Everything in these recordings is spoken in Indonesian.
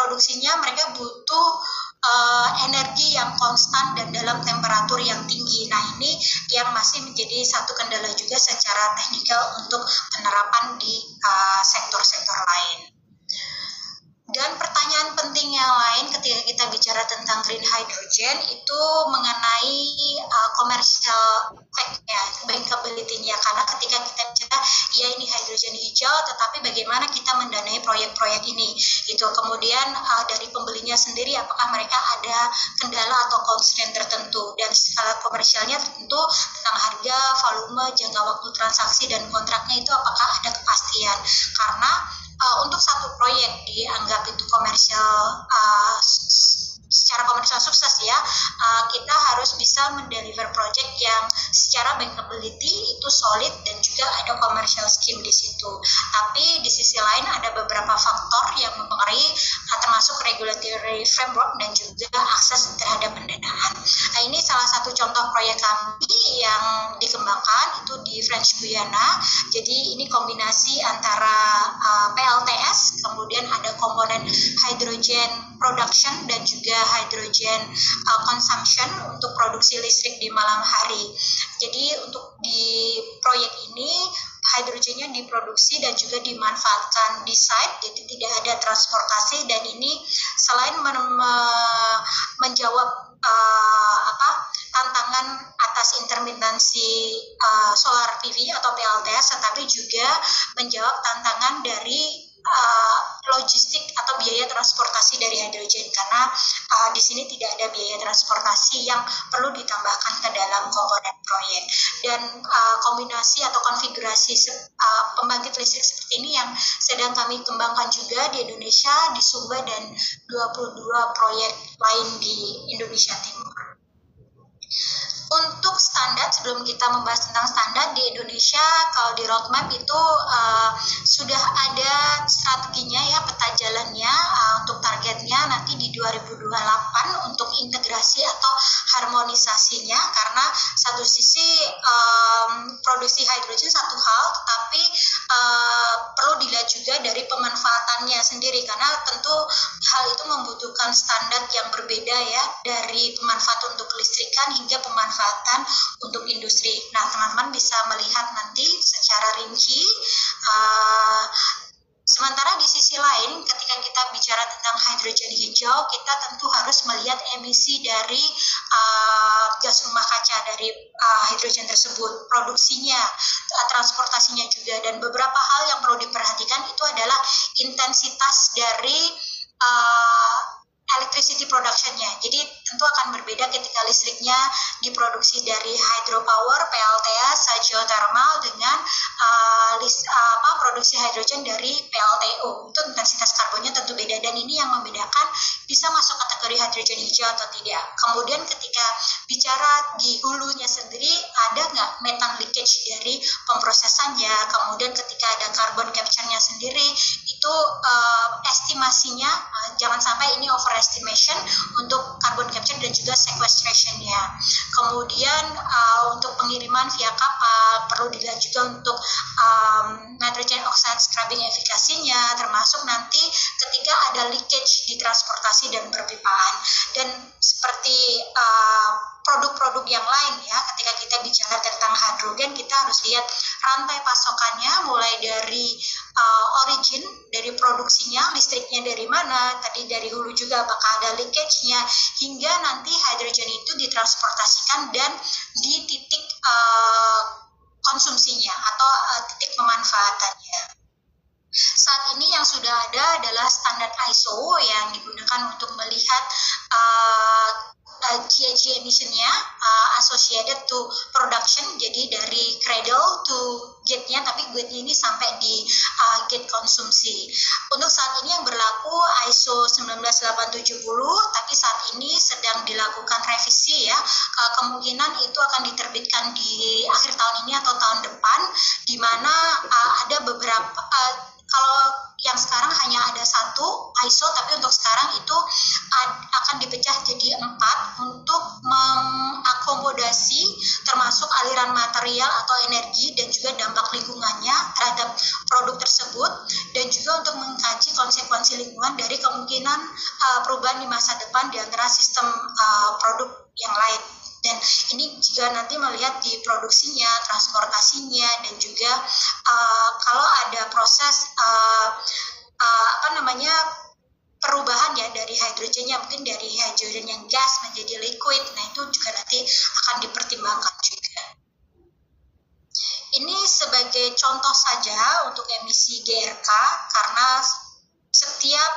produksinya mereka butuh energi yang konstan dan dalam temperatur yang tinggi. Nah, ini yang masih menjadi satu kendala juga secara teknikal untuk penerapan di sektor-sektor lain. Dan pertanyaan penting yang lain ketika kita bicara tentang green hydrogen itu mengenai commercial effect-nya, bankability-nya. Karena ketika kita bicara, ya ini hidrogen hijau, tetapi bagaimana kita mendanai proyek-proyek ini. Gitu. Kemudian dari pembelinya sendiri, apakah mereka ada kendala atau constraint tertentu. Dan skala komersialnya tentu tentang harga, volume, jangka waktu transaksi, dan kontraknya itu apakah ada kepastian. Karena untuk satu proyek dianggap itu komersial, secara komersial sukses ya, kita harus bisa mendeliver project yang secara bankability itu solid dan juga ada commercial scheme di situ. Tapi di sisi lain ada beberapa faktor yang mempengaruhi, termasuk regulatory framework dan juga akses terhadap pendanaan. Nah, ini salah satu contoh proyek kami yang dikembangkan itu di French Guiana. Jadi ini kombinasi antara PLTS, kemudian ada komponen hydrogen production dan juga hydrogen consumption untuk produksi listrik di malam hari. Jadi untuk di proyek ini hidrogennya diproduksi dan juga dimanfaatkan di site, jadi tidak ada transportasi, dan ini selain menjawab tantangan atas intermittensi solar PV atau PLTS, tetapi juga menjawab tantangan dari logistik atau biaya transportasi dari hidrogen, karena di sini tidak ada biaya transportasi yang perlu ditambahkan ke dalam komponen proyek. Dan kombinasi atau konfigurasi pembangkit listrik seperti ini yang sedang kami kembangkan juga di Indonesia, di Sumba, dan 22 proyek lain di Indonesia Timur. Untuk standar, sebelum kita membahas tentang standar di Indonesia, kalau di roadmap itu sudah ada strateginya ya, peta jalannya untuk targetnya nanti di 2028 untuk integrasi atau harmonisasinya, karena satu sisi produksi hidrogen satu hal, tetapi perlu dilihat juga dari pemanfaatannya sendiri, karena tentu hal itu membutuhkan standar yang berbeda ya, dari pemanfaatan untuk kelistrikan hingga pemanfaatan untuk industri. Nah, teman-teman bisa melihat nanti secara rinci. Sementara di sisi lain, ketika kita bicara tentang hidrogen hijau, kita tentu harus melihat emisi dari gas rumah kaca dari hidrogen tersebut, produksinya, transportasinya juga, dan beberapa hal yang perlu diperhatikan itu adalah intensitas dari electricity production-nya. Jadi tentu akan berbeda ketika listriknya diproduksi dari hydropower, PLTS, geothermal dengan produksi hidrogen dari PLTO. Itu intensitas karbonnya tentu beda, dan ini yang membedakan bisa masuk kategori hidrogen hijau atau tidak. Kemudian ketika bicara di hulunya sendiri, ada nggak methane leakage dari pemprosesannya, kemudian ketika ada carbon capture-nya sendiri, itu estimasinya jangan sampai ini overestimation untuk carbon capture dan juga sequestration-nya. Kemudian untuk pengiriman via kapal perlu dilihat juga untuk nitrogen oxide scrubbing efikasinya, termasuk nanti ketika ada leakage di transportasi dan perpipaan. Dan seperti produk-produk yang lain ya, ketika kita bicara tentang hidrogen, kita harus lihat rantai pasokannya, mulai dari origin, dari produksinya, listriknya dari mana, tadi dari hulu juga apakah ada leakage-nya, hingga nanti hidrogen itu ditransportasikan dan di titik konsumsinya atau titik pemanfaatannya. Saat ini yang sudah ada adalah standar ISO yang digunakan untuk melihat GHG emission-nya associated to production, jadi dari cradle to gate-nya, tapi gate-nya ini sampai di gate konsumsi. Untuk saat ini yang berlaku ISO 19870, tapi saat ini sedang dilakukan revisi ya, kemungkinan itu akan diterbitkan di akhir tahun ini atau tahun depan, di mana ada beberapa kalau yang sekarang hanya ada satu ISO, tapi untuk sekarang itu akan dipecah jadi 4 untuk mengakomodasi termasuk aliran material atau energi dan juga dampak lingkungannya terhadap produk tersebut, dan juga untuk mengkaji konsekuensi lingkungan dari kemungkinan perubahan di masa depan di antara sistem produk yang lain. Dan ini juga nanti melihat di produksinya, transportasinya, dan juga kalau ada proses perubahan ya dari hidrogennya, mungkin dari hidrogen yang gas menjadi liquid. Nah, itu juga nanti akan dipertimbangkan juga. Ini sebagai contoh saja untuk emisi GRK, karena setiap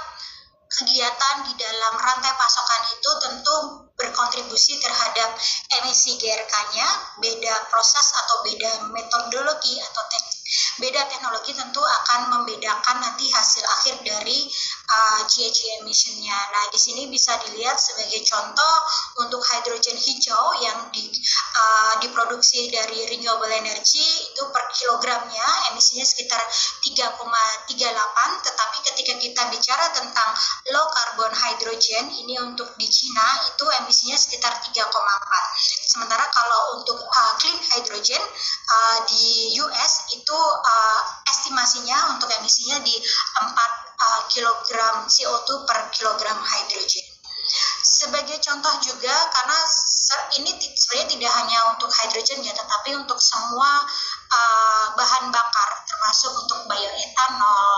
kegiatan di dalam rantai pasokan itu tentu berkontribusi terhadap emisi GRK-nya. Beda proses atau beda metodologi atau beda teknologi tentu akan membedakan nanti hasil akhir dari GHG emission-nya. Nah, di sini bisa dilihat sebagai contoh untuk hidrogen hijau yang diproduksi dari renewable energy itu per kilogramnya emisinya sekitar 3,38, tetapi ketika kita bicara tentang low carbon hydrogen ini untuk di Cina itu emisinya sekitar 3,4. Sementara kalau untuk clean hydrogen di US itu estimasinya untuk emisinya di 4 kilogram CO2 per kilogram hidrogen. Sebagai contoh juga, karena ini sebenarnya tidak hanya untuk hidrogen ya, tetapi untuk semua bahan bakar, termasuk untuk bioetanol,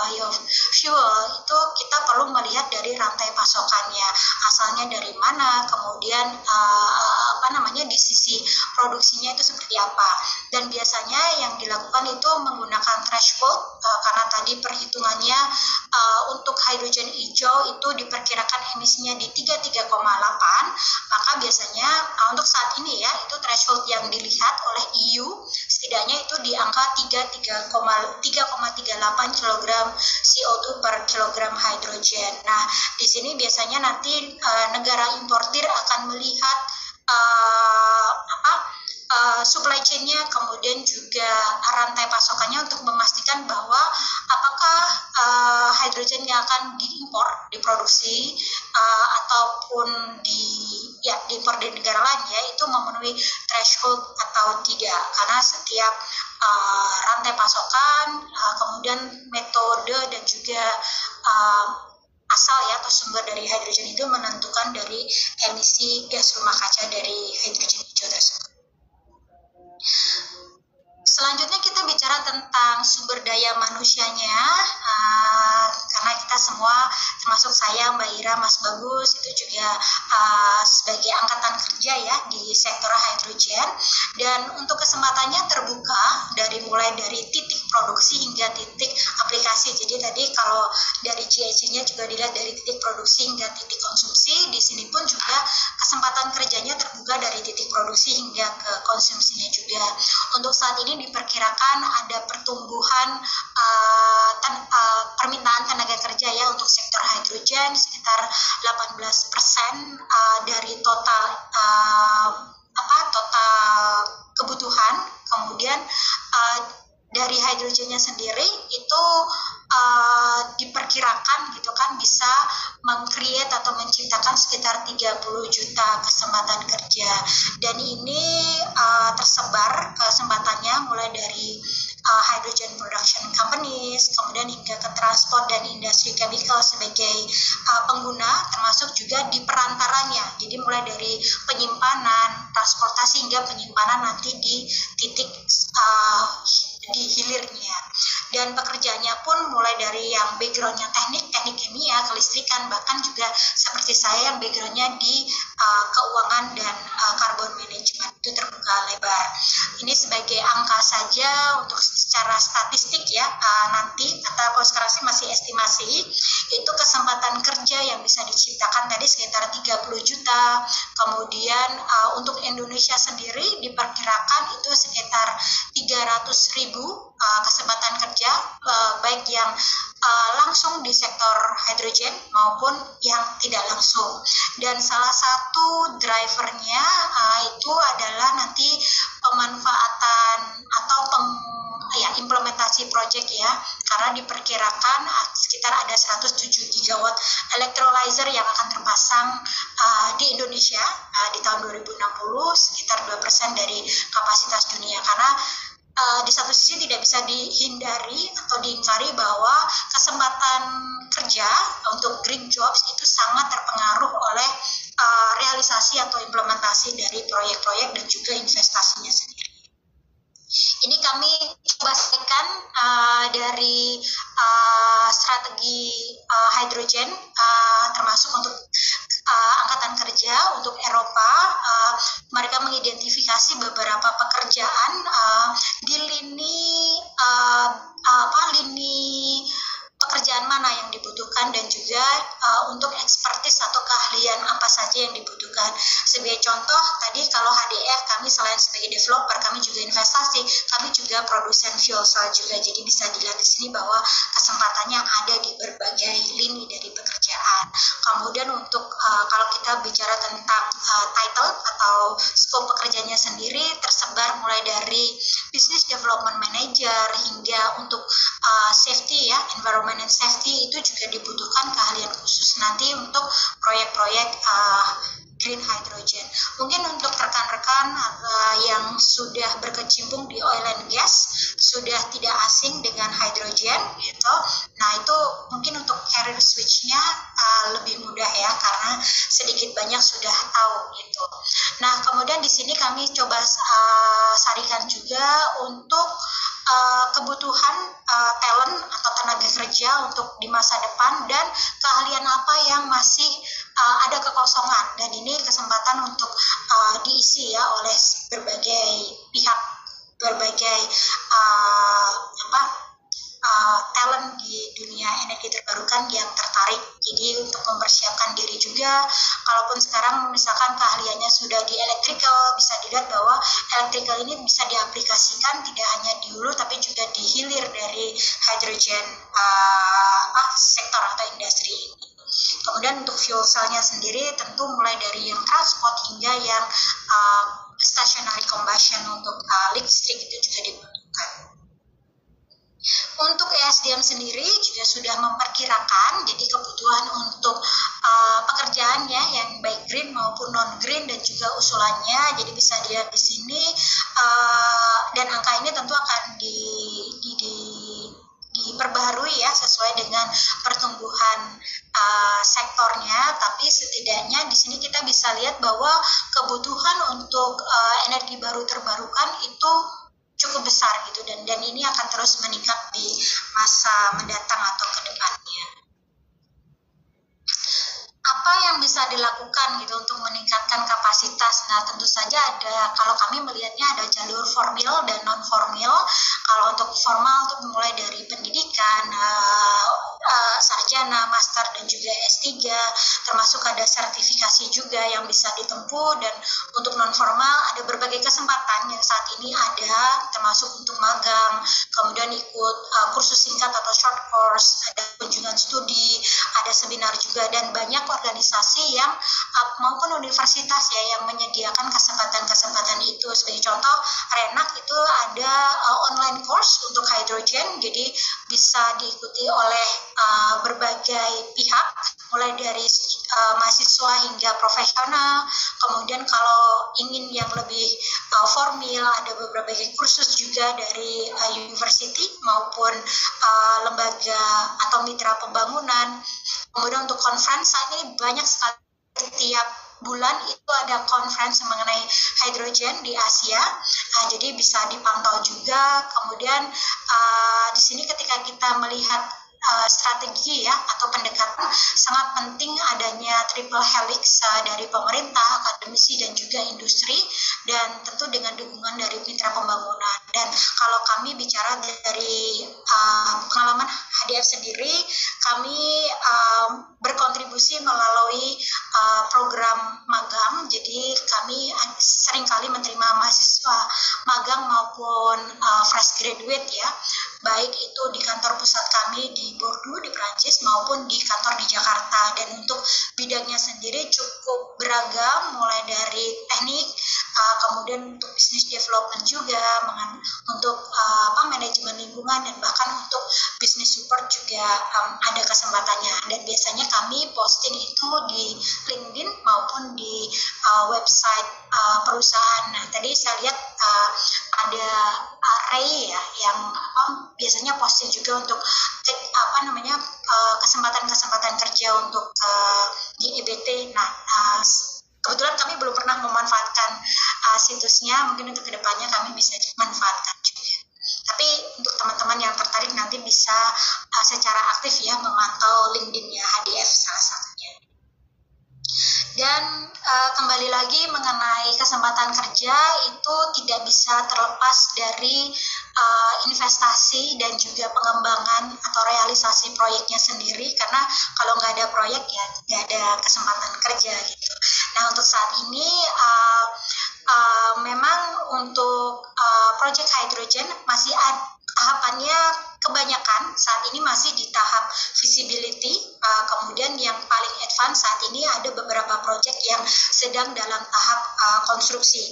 biofuel, itu kita perlu melihat dari rantai pasokannya, asalnya dari mana, kemudian di sisi produksinya itu seperti apa. Dan biasanya yang dilakukan itu menggunakan threshold, karena tadi perhitungannya untuk hidrogen hijau itu diperkirakan emisinya di 33,8, maka biasanya untuk saat ini ya, itu threshold yang dilihat oleh EU setidaknya itu di angka 3,38 kg CO2 per kilogram hidrogen. Nah, di sini biasanya nanti negara importir akan melihat supply chain-nya, kemudian juga rantai pasokannya untuk memastikan bahwa apakah hidrogen yang akan diimpor, diproduksi ataupun diimpor dari negara lain ya, itu memenuhi threshold atau tidak, karena setiap rantai pasokan, kemudian metode dan juga asal ya atau sumber dari hidrogen itu menentukan dari emisi gas rumah kaca dari hidrogen hijau tersebut. Selanjutnya kita bicara tentang sumber daya manusianya, karena kita semua termasuk saya, Mbak Ira, Mas Bagus itu juga sebagai angkatan kerja ya di sektor hidrogen, dan untuk kesempatannya terbuka mulai dari titik produksi hingga titik aplikasi. Jadi tadi kalau dari GHG-nya juga dilihat dari titik produksi hingga titik konsumsi, di sini pun juga kesempatan kerjanya terbuka dari titik produksi hingga ke konsumsinya juga. Untuk saat ini diperkirakan ada pertumbuhan permintaan tenaga kerja ya untuk sektor hidrogen sekitar 18% dari total kebutuhan. Kemudian dari hidrogennya sendiri itu diperkirakan gitu kan bisa meng-create atau menciptakan sekitar 30 juta kesempatan kerja, dan ini tersebar kesempatannya mulai dari hydrogen production companies, kemudian hingga ke transport dan industri chemical sebagai pengguna, termasuk juga di perantaranya. Jadi mulai dari penyimpanan, transportasi hingga penyimpanan nanti di titik di hilirnya. Dan pekerjaannya pun mulai dari yang backgroundnya teknik kimia, kelistrikan, bahkan juga seperti saya yang backgroundnya di keuangan dan carbon management, itu terbuka lebar. Ini sebagai angka saja untuk secara statistik ya, nanti kalau sekarang sih masih estimasi, itu kesempatan kerja yang bisa diciptakan tadi sekitar 30 juta. Kemudian untuk Indonesia sendiri diperkirakan itu sekitar 300.000 kesempatan kerja, baik yang langsung di sektor hidrogen maupun yang tidak langsung. Dan salah satu drivernya itu adalah nanti pemanfaatan atau implementasi project ya, karena diperkirakan sekitar ada 107 gigawatt electrolyzer yang akan terpasang di Indonesia di tahun 2060, sekitar 2% dari kapasitas dunia. Karena di satu sisi tidak bisa dihindari atau diingkari bahwa kesempatan kerja untuk green jobs itu sangat terpengaruh oleh realisasi atau implementasi dari proyek-proyek dan juga investasinya sendiri. Ini kami coba sampaikan dari strategi hidrogen, termasuk untuk angkatan kerja untuk Eropa. Mereka mengidentifikasi beberapa pekerjaan di lini pekerjaan mana yang dibutuhkan dan juga untuk expertise atau keahlian apa saja yang dibutuhkan. Sebagai contoh, tadi kalau HDF kami selain sebagai developer, kami juga investasi, kami juga produsen fuel cell juga. Jadi bisa dilihat di sini bahwa kesempatannya ada di berbagai lini dari pekerjaan. Kemudian untuk kalau kita bicara tentang title atau scope pekerjaannya sendiri, tersebar mulai dari business development manager hingga untuk safety ya, environment and safety, itu juga dibutuhkan keahlian khusus nanti untuk proyek-proyek green hydrogen. Mungkin untuk rekan-rekan yang sudah berkecimpung di oil and gas sudah tidak asing dengan hydrogen gitu. Nah, itu mungkin untuk career switch-nya lebih mudah ya, karena sedikit banyak sudah tahu gitu. Nah, kemudian di sini kami coba sarikan juga untuk kebutuhan talent atau tenaga kerja untuk di masa depan dan keahlian apa yang masih ada kekosongan, dan ini kesempatan untuk diisi ya oleh berbagai pihak, berbagai talent di dunia energi terbarukan yang tertarik. Jadi untuk mempersiapkan diri juga, kalaupun sekarang misalkan keahliannya sudah di electrical, bisa dilihat bahwa electrical ini bisa diaplikasikan tidak hanya di hulu tapi juga di hilir dari hydrogen sektor atau industri ini. Kemudian untuk fuel cell-nya sendiri tentu mulai dari yang transport hingga yang stationary combustion untuk listrik itu juga dibutuhkan. Untuk ESDM sendiri juga sudah memperkirakan, jadi kebutuhan untuk pekerjaannya yang baik green maupun non green dan juga usulannya, jadi bisa dilihat di sini, dan angka ini tentu akan diperbaharui ya sesuai dengan pertumbuhan sektornya, tapi setidaknya di sini kita bisa lihat bahwa kebutuhan untuk energi baru terbarukan itu cukup besar gitu, dan ini akan terus meningkat di masa mendatang atau ke depannya. Apa yang bisa dilakukan gitu untuk meningkatkan kapasitas? Nah, tentu saja ada, kalau kami melihatnya ada jalur formal dan non formal. Kalau untuk formal itu mulai dari pendidikan, sarjana, master dan juga S3, termasuk ada sertifikasi juga yang bisa ditempuh, dan untuk non formal ada berbagai kesempatan yang saat ini ada, termasuk untuk magang, kemudian ikut kursus singkat atau short course, ada kunjungan studi, ada seminar juga, dan banyak organisasi yang maupun universitas ya yang menyediakan kesempatan-kesempatan itu. Sebagai contoh, Renak itu ada online course untuk hydrogen, jadi bisa diikuti oleh berbagai pihak, mulai dari mahasiswa hingga profesional. Kemudian kalau ingin yang lebih formal, ada beberapa kursus juga dari university maupun lembaga atau mitra pembangunan. Kemudian untuk conference saat ini banyak sekali, setiap bulan itu ada conference mengenai hydrogen di Asia. Jadi bisa dipantau juga. Kemudian di sini ketika kita melihat strategi ya atau pendekatan, sangat penting adanya triple helix dari pemerintah, akademisi dan juga industri, dan tentu dengan dukungan dari mitra pembangunan. Dan kalau kami bicara dari pengalaman HDF sendiri, kami berkontribusi melalui program magang. Jadi kami seringkali menerima mahasiswa magang maupun fresh graduate ya, baik itu di kantor pusat kami di Bordeaux di Prancis maupun di kantor di Jakarta. Dan untuk bidangnya sendiri cukup beragam, mulai dari teknik, kemudian untuk business development juga, untuk manajemen lingkungan, dan bahkan untuk business support juga ada kesempatannya. Dan biasanya kami posting itu di LinkedIn maupun di website perusahaan. Nah, tadi saya lihat ada Ray ya yang biasanya posting juga untuk kesempatan-kesempatan kerja untuk di EBT. Nah, kebetulan kami belum pernah memanfaatkan situsnya, mungkin untuk kedepannya kami bisa manfaatkan juga. Tapi untuk teman-teman yang tertarik nanti bisa secara aktif ya memantau LinkedIn-nya HDF salah satunya. Dan kembali lagi mengenai kesempatan kerja itu tidak bisa terlepas dari investasi dan juga pengembangan atau realisasi proyeknya sendiri, karena kalau nggak ada proyek ya nggak ada kesempatan kerja gitu. Nah, untuk saat ini memang untuk proyek hidrogen masih tahapannya kebanyakan saat ini masih di tahap feasibility, kemudian yang paling advance saat ini ada beberapa proyek yang sedang dalam tahap konstruksi,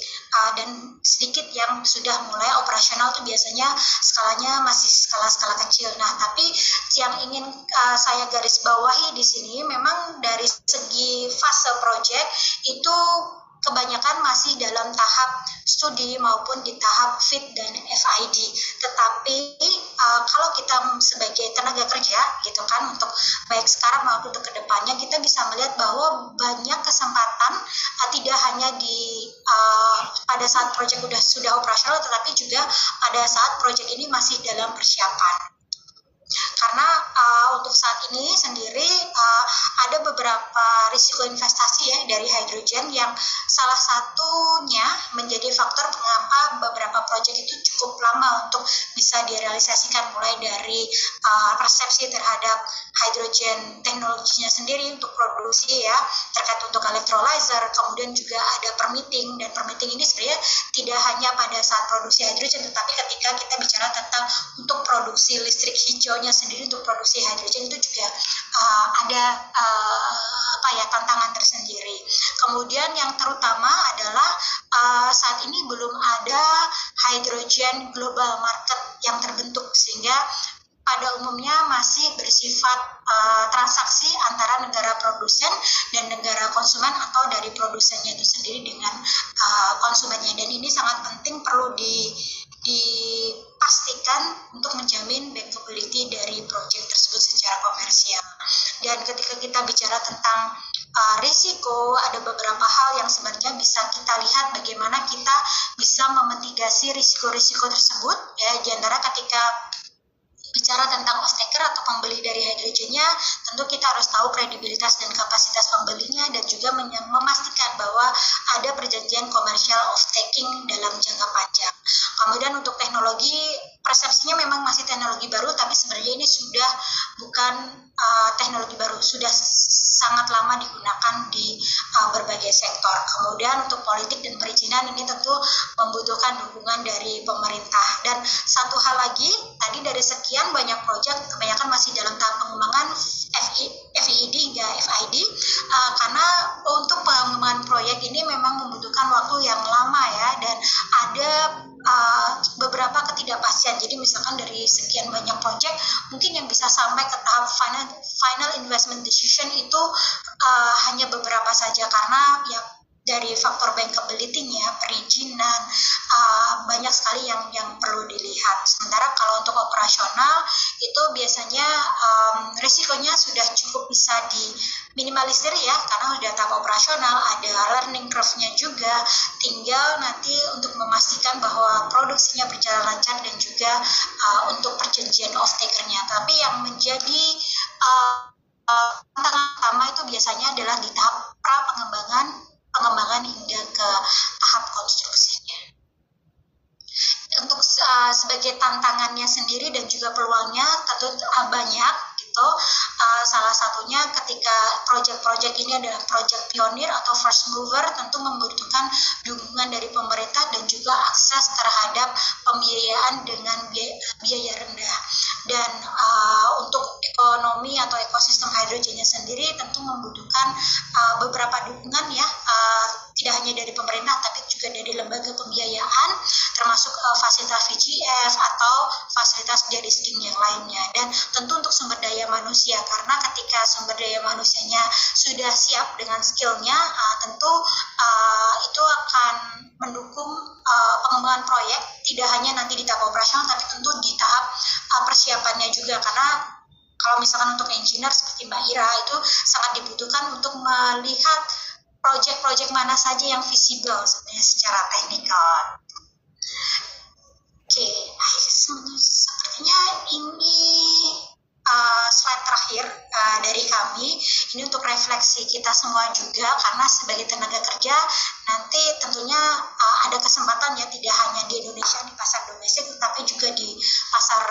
dan sedikit yang sudah mulai operasional itu biasanya skalanya masih skala-skala kecil. Nah, tapi yang ingin saya garis bawahi di sini memang dari segi fase proyek itu kebanyakan masih dalam tahap studi maupun di tahap FID dan FID. Tetapi kalau kita sebagai tenaga kerja gitu kan, untuk baik sekarang maupun untuk kedepannya, kita bisa melihat bahwa banyak kesempatan tidak hanya di pada saat proyek sudah operasional, tetapi juga pada saat proyek ini masih dalam persiapan. Karena untuk saat ini sendiri ada beberapa risiko investasi ya dari hidrogen, yang salah satunya menjadi faktor mengapa beberapa proyek itu cukup lama untuk bisa direalisasikan, mulai dari persepsi terhadap hidrogen teknologinya sendiri untuk produksi ya, terkait untuk electrolyzer, kemudian juga ada permitting, dan permitting ini sebenarnya tidak hanya pada saat produksi hidrogen, tetapi ketika kita bicara tentang untuk produksi listrik hijaunya sendiri, untuk produksi hidrogen itu juga ada tantangan tersendiri. Kemudian yang terutama adalah saat ini belum ada hidrogen global market yang terbentuk, sehingga pada umumnya masih bersifat transaksi antara negara produsen dan negara konsumen, atau dari produsennya itu sendiri dengan konsumennya. Dan ini sangat penting, perlu dipastikan untuk menjamin bankability dari proyek tersebut secara komersial. Dan ketika kita bicara tentang risiko, ada beberapa hal yang sebenarnya bisa kita lihat bagaimana kita bisa memitigasi risiko-risiko tersebut ya. Di antara ketika bicara tentang off-taker atau pembeli dari hidrogennya, tentu kita harus tahu kredibilitas dan kapasitas pembelinya, dan juga memastikan bahwa ada perjanjian komersial off-taking dalam jangka panjang. Kemudian untuk teknologi, persepsinya memang masih teknologi baru, tapi sebenarnya ini sudah bukan teknologi baru, sudah sangat lama digunakan di berbagai sektor. Kemudian untuk politik dan perizinan ini tentu membutuhkan dukungan dari pemerintah. Dan satu hal lagi, tadi dari sekian banyak proyek kebanyakan masih dalam tahap pengembangan FID hingga FID, karena untuk pengembangan proyek ini memang membutuhkan waktu yang lama ya, dan ada beberapa ketidakpastian. Jadi misalkan dari sekian banyak proyek, mungkin yang bisa sampai ke tahap final investment decision itu hanya beberapa saja, karena ya dari faktor bankability-nya, perizinan, banyak sekali yang perlu dilihat. Sementara kalau untuk operasional itu biasanya risikonya sudah cukup bisa diminimalisir ya, karena sudah tahap operasional, ada learning curve-nya juga, tinggal nanti untuk memastikan bahwa produksinya berjalan lancar, dan juga untuk perjanjian off-taker-nya. Tapi yang menjadi tantangan utama itu biasanya adalah di tahap pengembangan hingga ke tahap konstruksinya. Untuk sebagai tantangannya sendiri dan juga peluangnya tentu banyak gitu. salah satunya ketika proyek-proyek ini adalah proyek pionir atau first mover, tentu membutuhkan dukungan dari pemerintah dan juga akses terhadap pembiayaan dengan biaya rendah. Dan untuk ekonomi atau ekosistem hidrogennya sendiri tentu membutuhkan beberapa dukungan ya, tidak hanya dari pemerintah tapi juga dari lembaga pembiayaan, termasuk fasilitas VGF atau fasilitas de-risking yang lainnya. Dan tentu untuk sumber daya manusia, karena ketika sumber daya manusianya sudah siap dengan skillnya, tentu itu akan mendukung pengembangan proyek, tidak hanya nanti di tahap operasional tapi tentu di tahap persiapannya juga. Karena kalau misalkan untuk engineer seperti Mbak Ira itu sangat dibutuhkan untuk melihat proyek-proyek mana saja yang visible sebenarnya secara teknikal. Oke, sepertinya ini slide terakhir dari kami. Ini untuk refleksi kita semua juga, karena sebagai tenaga kerja nanti tentunya ada kesempatan ya, tidak hanya di Indonesia di pasar domestik tetapi juga di pasar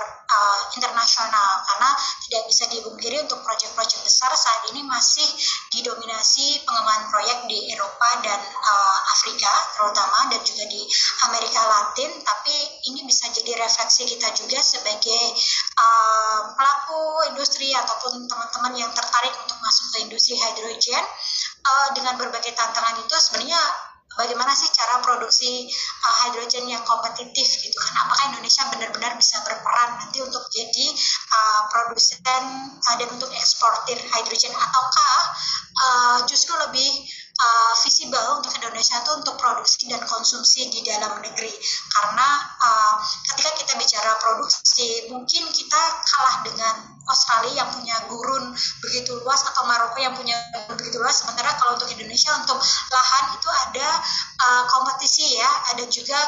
internasional, karena tidak bisa dipungkiri untuk proyek-proyek besar saat ini masih didominasi pengembangan proyek di Eropa dan Afrika terutama, dan juga di Amerika Latin. Tapi ini bisa jadi refleksi kita juga sebagai pelaku industri ataupun teman-teman yang tertarik untuk masuk ke industri hidrogen. Dengan berbagai tantangan itu sebenarnya bagaimana sih cara produksi hidrogen yang kompetitif gitu kan? Apakah Indonesia benar-benar bisa berperan nanti untuk jadi produsen dan untuk eksportir hidrogen, ataukah justru lebih visible untuk Indonesia itu untuk produksi dan konsumsi di dalam negeri? Karena ketika kita bicara produksi, mungkin kita kalah dengan Australia yang punya gurun begitu luas atau Maroko yang punya gurun begitu luas. Sementara kalau untuk Indonesia untuk lahan itu ada kompetisi ya, ada juga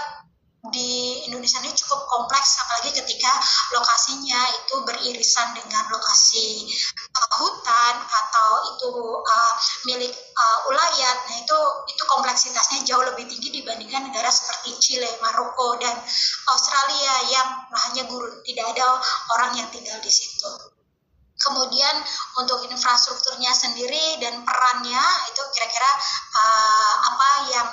di Indonesia ini cukup kompleks, apalagi ketika lokasinya itu beririsan dengan lokasi hutan atau itu milik ulayat. Nah itu kompleksitasnya jauh lebih tinggi dibandingkan negara seperti Chile, Maroko, dan Australia yang lahannya gurun, tidak ada orang yang tinggal di situ. Kemudian untuk infrastrukturnya sendiri dan perannya itu kira-kira apa yang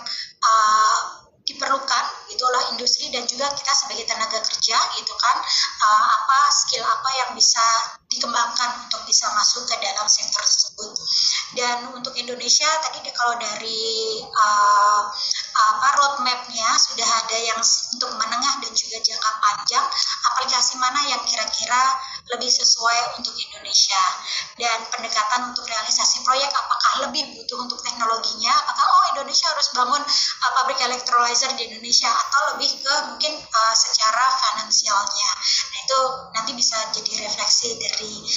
diperlukan itulah industri dan juga kita sebagai tenaga kerja gitu kan, apa skill apa yang bisa dikembangkan untuk bisa masuk ke dalam sektor tersebut. Dan untuk Indonesia tadi kalau dari roadmap-nya sudah ada yang untuk menengah dan juga jangka panjang, aplikasi mana yang kira-kira lebih sesuai untuk Indonesia, dan pendekatan untuk realisasi proyek apakah lebih butuh untuk teknologinya, apakah Indonesia harus bangun pabrik electrolyzer di Indonesia, atau lebih ke mungkin secara finansialnya. Nah itu nanti bisa jadi refleksi dari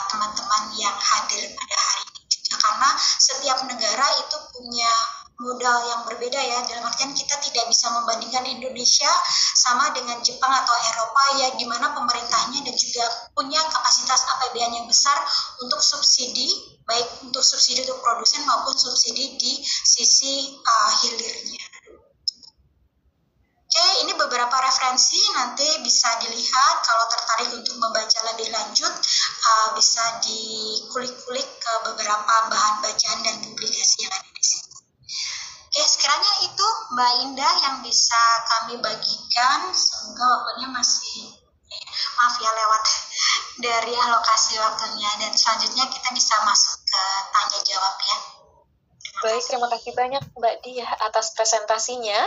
teman-teman yang hadir pada hari ini juga, karena setiap negara itu punya modal yang berbeda ya, dalam artian kita tidak bisa membandingkan Indonesia sama dengan Jepang atau Eropa ya, di mana pemerintahnya dan juga punya kapasitas APBN yang besar untuk subsidi, baik untuk subsidi untuk produsen maupun subsidi di sisi hilirnya. Oke, ini beberapa referensi nanti bisa dilihat kalau tertarik untuk membaca lebih lanjut, bisa dikulik-kulik ke beberapa bahan bacaan dan publikasi yang ada di sini. Oke, sekiranya itu Mbak Indah yang bisa kami bagikan, semoga waktunya masih, maaf ya lewat dari alokasi waktunya, dan selanjutnya kita bisa masuk ke tanya jawab ya. Baik, terima kasih banyak Mbak Diah atas presentasinya.